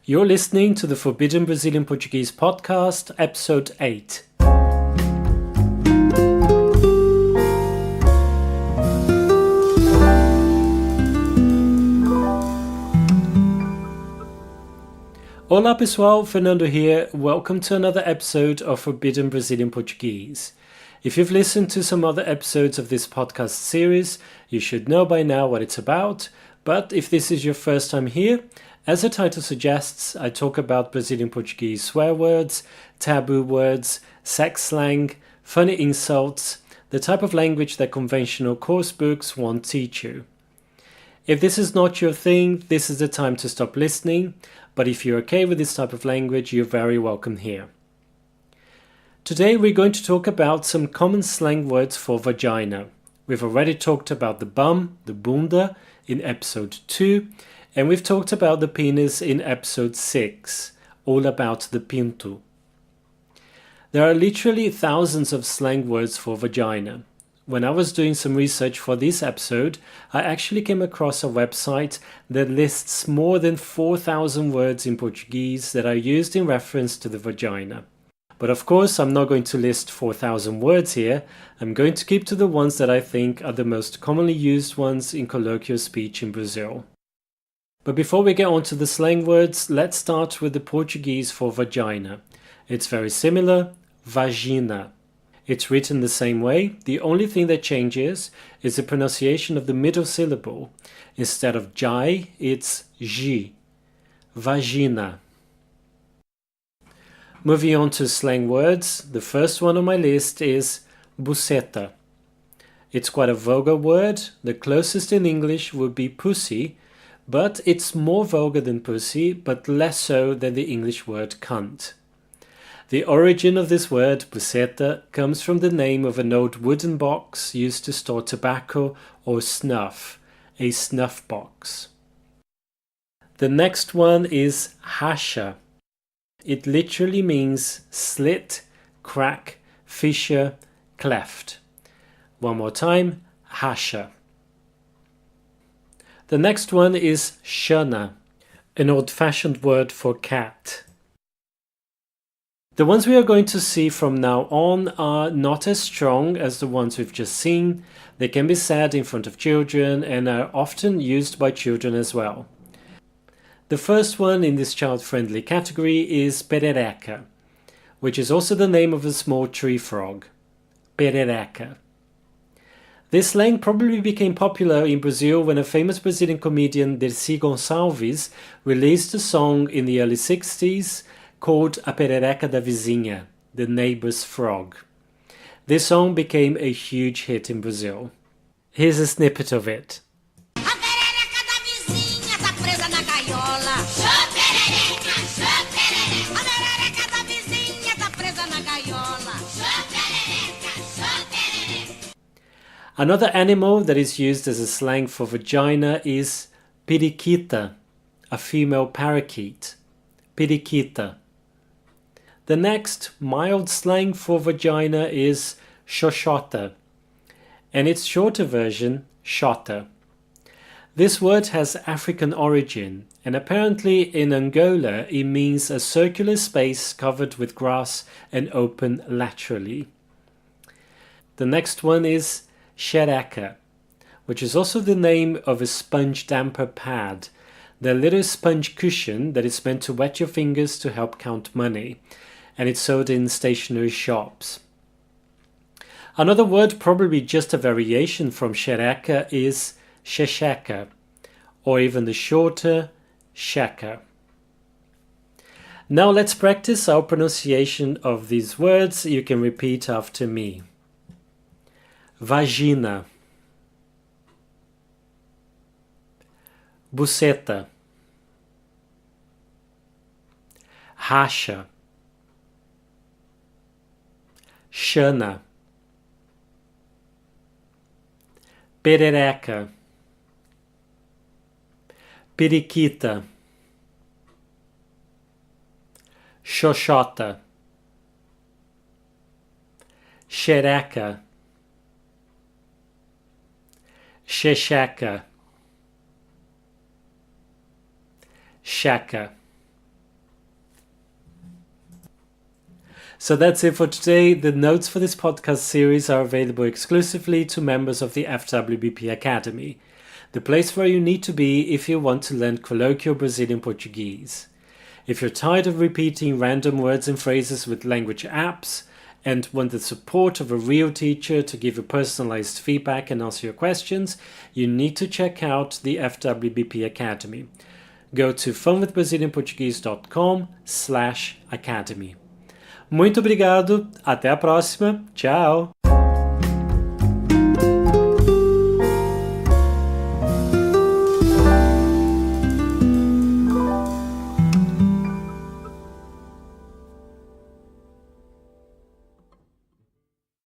You're listening to the Forbidden Brazilian Portuguese podcast, episode 8. Olá pessoal, Fernando here. Welcome to another episode of Forbidden Brazilian Portuguese. If you've listened to some other episodes of this podcast series, you should know by now what it's about. But if this is your first time here, as the title suggests, I talk about Brazilian Portuguese swear words, taboo words, sex slang, funny insults, the type of language that conventional course books won't teach you. If this is not your thing, this is the time to stop listening, but if you're okay with this type of language, you're very welcome here. Today we're going to talk about some common slang words for vagina. We've already talked about the bum, the bunda, in episode 2, and we've talked about the penis in episode 6, all about the pinto. There are literally thousands of slang words for vagina. When I was doing some research for this episode, I actually came across a website that lists more than 4,000 words in Portuguese that are used in reference to the vagina. But of course, I'm not going to list 4,000 words here. I'm going to keep to the ones that I think are the most commonly used ones in colloquial speech in Brazil. But before we get on to the slang words, let's start with the Portuguese for vagina. It's very similar, vagina. It's written the same way. The only thing that changes is the pronunciation of the middle syllable. Instead of jai, it's ji. Vagina. Moving on to slang words, the first one on my list is buceta. It's quite a vulgar word. The closest in English would be pussy, but it's more vulgar than pussy, but less so than the English word cunt. The origin of this word, buceta, comes from the name of an old wooden box used to store tobacco or snuff, a snuff box. The next one is racha. It literally means slit, crack, fissure, cleft. One more time, racha. The next one is Shana, an old-fashioned word for cat. The ones we are going to see from now on are not as strong as the ones we've just seen. They can be said in front of children and are often used by children as well. The first one in this child-friendly category is Perereca, which is also the name of a small tree frog. Perereca. This slang probably became popular in Brazil when a famous Brazilian comedian, Dercy Gonçalves, released a song in the early 60s called A Perereca da Vizinha, the neighbor's frog. This song became a huge hit in Brazil. Here's a snippet of it. Another animal that is used as a slang for vagina is periquita, a female parakeet. Periquita. The next mild slang for vagina is xoxota, and its shorter version, xota. This word has African origin, and apparently in Angola it means a circular space covered with grass and open laterally. The next one is Perereca, which is also the name of a sponge damper pad, the little sponge cushion that is meant to wet your fingers to help count money, and it's sold in stationery shops. Another word, probably just a variation from Perereca, is xexeca, or even the shorter checa. Now let's practice our pronunciation of these words. You can repeat after me. Vagina, buceta, racha, Shana, Perereca, periquita, xoxota, xereca, xexeca, Shaka. So that's it for today. The notes for this podcast series are available exclusively to members of the FWBP Academy, the place where you need to be if you want to learn colloquial Brazilian Portuguese. If you're tired of repeating random words and phrases with language apps and want the support of a real teacher to give you personalized feedback and answer your questions, you need to check out the FWBP Academy. Go to funwithbrazilianportuguese.com/academy. Muito obrigado, até a próxima, tchau!